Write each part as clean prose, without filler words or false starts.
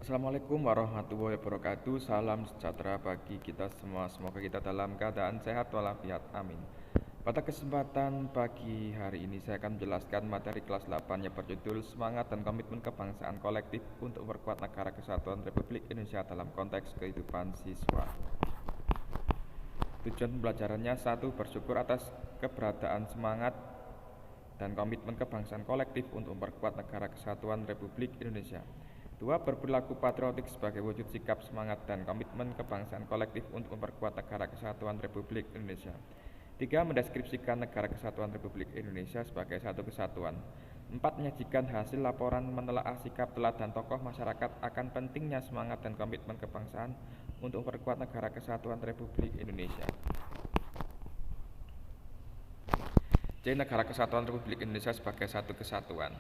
Assalamualaikum warahmatullahi wabarakatuh. Salam sejahtera bagi kita semua. Semoga kita dalam keadaan sehat walafiat. Amin. Pada kesempatan pagi hari ini saya akan menjelaskan materi kelas 8 yang berjudul Semangat dan Komitmen Kebangsaan Kolektif untuk Memperkuat Negara Kesatuan Republik Indonesia dalam Konteks Kehidupan Siswa. Tujuan pembelajarannya: 1. Bersyukur atas keberadaan semangat dan komitmen kebangsaan kolektif untuk memperkuat negara kesatuan Republik Indonesia. 2. Berperilaku patriotik sebagai wujud sikap semangat dan komitmen kebangsaan kolektif untuk memperkuat negara kesatuan Republik Indonesia. 3. Mendeskripsikan negara kesatuan Republik Indonesia sebagai satu kesatuan. 4. Menyajikan hasil laporan menelaah sikap teladan tokoh masyarakat akan pentingnya semangat dan komitmen kebangsaan untuk memperkuat negara kesatuan Republik Indonesia. C. Negara Kesatuan Republik Indonesia sebagai satu kesatuan.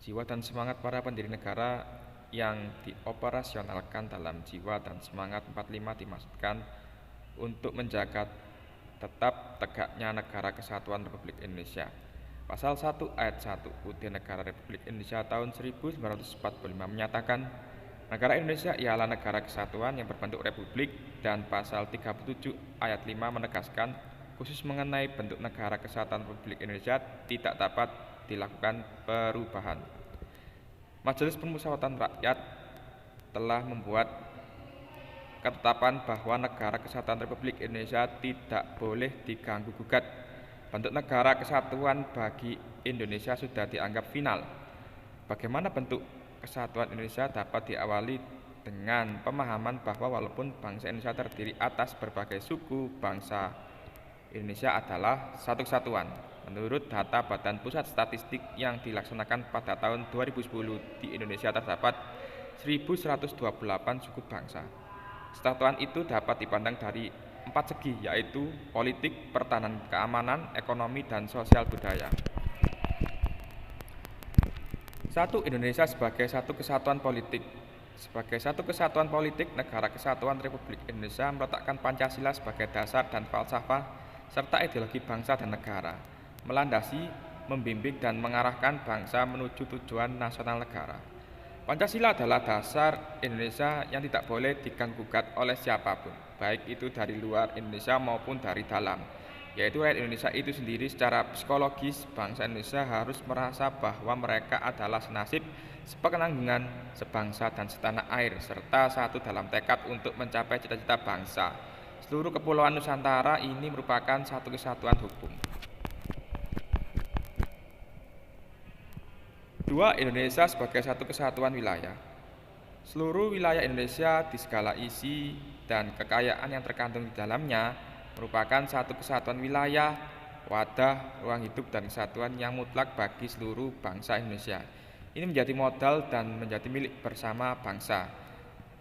Jiwa dan semangat para pendiri negara yang dioperasionalkan dalam jiwa dan semangat 45 dimaksudkan untuk menjaga tetap tegaknya negara kesatuan Republik Indonesia. Pasal 1 ayat 1 UUD Negara Republik Indonesia tahun 1945 menyatakan negara Indonesia ialah negara kesatuan yang berbentuk republik, dan pasal 37 ayat 5 menegaskan khusus mengenai bentuk negara kesatuan Republik Indonesia tidak dapat dilakukan perubahan. Majelis Permusyawaratan Rakyat telah membuat ketetapan bahwa negara kesatuan Republik Indonesia tidak boleh diganggu gugat. Bentuk negara kesatuan bagi Indonesia sudah dianggap final. Bagaimana bentuk kesatuan Indonesia dapat diawali dengan pemahaman bahwa walaupun bangsa Indonesia terdiri atas berbagai suku, bangsa Indonesia adalah satu kesatuan. Menurut data Badan Pusat Statistik yang dilaksanakan pada tahun 2010, di Indonesia terdapat 1128 suku bangsa. Kesatuan itu dapat dipandang dari 4 segi, yaitu politik, pertahanan, keamanan, ekonomi, dan sosial budaya. 1. Indonesia sebagai satu kesatuan politik. Sebagai satu kesatuan politik, Negara Kesatuan Republik Indonesia meletakkan Pancasila sebagai dasar dan falsafah serta ideologi bangsa dan negara, melandasi, membimbing, dan mengarahkan bangsa menuju tujuan nasional negara. Pancasila adalah dasar Indonesia yang tidak boleh diganggu-gugat oleh siapapun, baik itu dari luar Indonesia maupun dari dalam, yaitu rakyat Indonesia itu sendiri. Secara psikologis, bangsa Indonesia harus merasa bahwa mereka adalah senasib, sepekenang dengan sebangsa dan setanah air, serta satu dalam tekad untuk mencapai cita-cita bangsa. Seluruh kepulauan Nusantara ini merupakan satu kesatuan hukum. 2. Indonesia sebagai satu kesatuan wilayah. Seluruh wilayah Indonesia di segala isi dan kekayaan yang terkandung di dalamnya merupakan satu kesatuan wilayah, wadah, ruang hidup, dan kesatuan yang mutlak bagi seluruh bangsa Indonesia. Ini menjadi modal dan menjadi milik bersama bangsa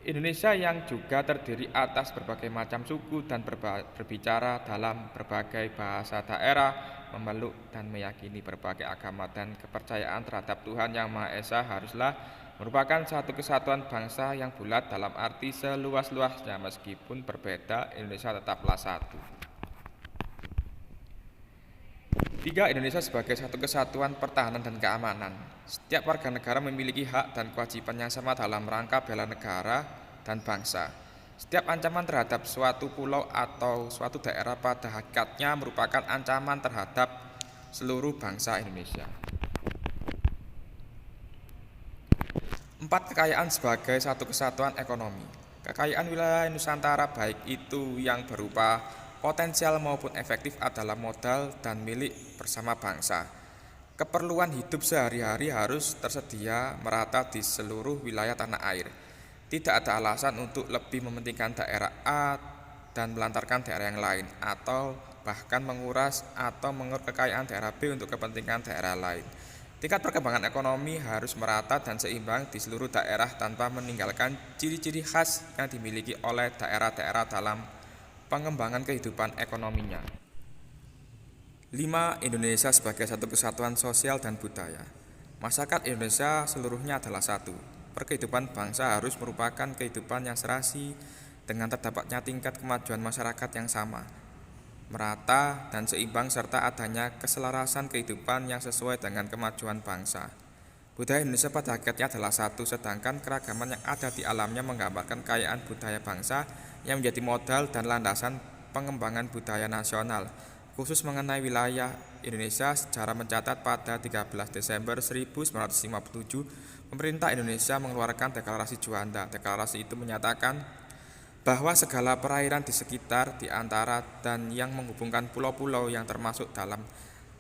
Indonesia yang juga terdiri atas berbagai macam suku dan berbicara dalam berbagai bahasa daerah, memeluk dan meyakini berbagai agama dan kepercayaan terhadap Tuhan Yang Maha Esa haruslah merupakan satu kesatuan bangsa yang bulat dalam arti seluas-luasnya. Meskipun berbeda, Indonesia tetaplah satu. 3. Indonesia sebagai satu kesatuan pertahanan dan keamanan. Setiap warga negara memiliki hak dan kewajiban yang sama dalam rangka bela negara dan bangsa. Setiap ancaman terhadap suatu pulau atau suatu daerah pada hakikatnya merupakan ancaman terhadap seluruh bangsa Indonesia. 4. Kekayaan sebagai satu kesatuan ekonomi. Kekayaan wilayah Nusantara, baik itu yang berupa potensial maupun efektif, adalah modal dan milik bersama bangsa. Keperluan hidup sehari-hari harus tersedia merata di seluruh wilayah tanah air. Tidak ada alasan untuk lebih mementingkan daerah A dan melantarkan daerah yang lain, atau bahkan menguras atau mengurus kekayaan daerah B untuk kepentingan daerah lain. Tingkat perkembangan ekonomi harus merata dan seimbang di seluruh daerah tanpa meninggalkan ciri-ciri khas yang dimiliki oleh daerah-daerah dalam pengembangan kehidupan ekonominya. 5. Indonesia sebagai satu kesatuan sosial dan budaya. Masyarakat Indonesia seluruhnya adalah satu. Perkehidupan bangsa harus merupakan kehidupan yang serasi dengan terdapatnya tingkat kemajuan masyarakat yang sama, merata dan seimbang, serta adanya keselarasan kehidupan yang sesuai dengan kemajuan bangsa. Budaya Indonesia pada hakikatnya adalah satu, sedangkan keragaman yang ada di alamnya menggambarkan kekayaan budaya bangsa yang menjadi modal dan landasan pengembangan budaya nasional. Khusus mengenai wilayah Indonesia, sejarah mencatat pada 13 Desember 1957, pemerintah Indonesia mengeluarkan Deklarasi Juanda. Deklarasi itu menyatakan bahwa segala perairan di sekitar, di antara, dan yang menghubungkan pulau-pulau yang termasuk dalam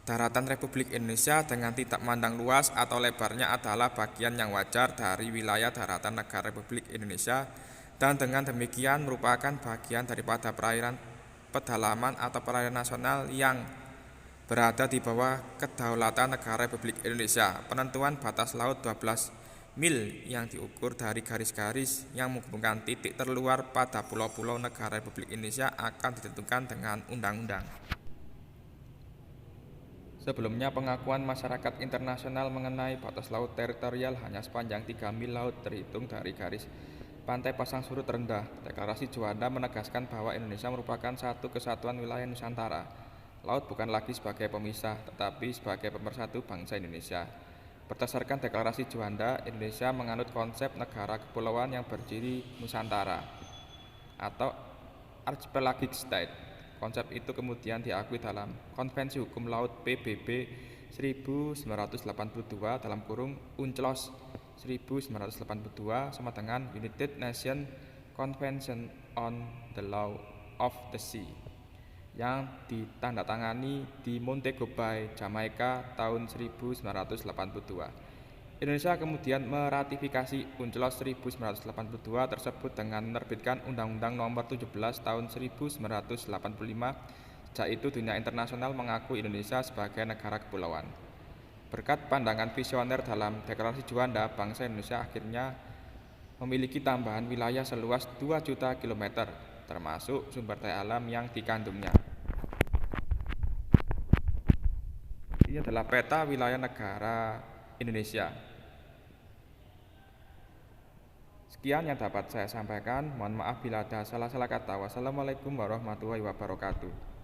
daratan Republik Indonesia dengan tidak memandang luas atau lebarnya adalah bagian yang wajar dari wilayah daratan negara Republik Indonesia dan dengan demikian merupakan bagian daripada perairan pedalaman atau perairan nasional yang berada di bawah kedaulatan negara Republik Indonesia. Penentuan batas laut 12 mil yang diukur dari garis-garis yang menghubungkan titik terluar pada pulau-pulau negara Republik Indonesia akan ditentukan dengan undang-undang. Sebelumnya pengakuan masyarakat internasional mengenai batas laut teritorial hanya sepanjang 3 mil laut terhitung dari garis pantai pasang surut rendah. Deklarasi Juanda menegaskan bahwa Indonesia merupakan satu kesatuan wilayah Nusantara. Laut bukan lagi sebagai pemisah, tetapi sebagai pemersatu bangsa Indonesia. Berdasarkan Deklarasi Juanda, Indonesia menganut konsep negara kepulauan yang berdiri Nusantara atau Archipelagic State. Konsep itu kemudian diakui dalam Konvensi Hukum Laut PBB 1982 dalam kurung UNCLOS 1982 sama dengan United Nations Convention on the Law of the Sea yang ditandatangani di Montego Bay, Jamaika tahun 1982. Indonesia kemudian meratifikasi UNCLOS 1982 tersebut dengan menerbitkan Undang-Undang Nomor 17 Tahun 1985. Sejak itu dunia internasional mengaku Indonesia sebagai negara kepulauan. Berkat pandangan visioner dalam Deklarasi Juanda, bangsa Indonesia akhirnya memiliki tambahan wilayah seluas 2 juta kilometer, termasuk sumber daya alam yang dikandungnya. Ini adalah peta wilayah negara Indonesia. Sekian yang dapat saya sampaikan. Mohon maaf bila ada salah-salah kata. Wassalamualaikum warahmatullahi wabarakatuh.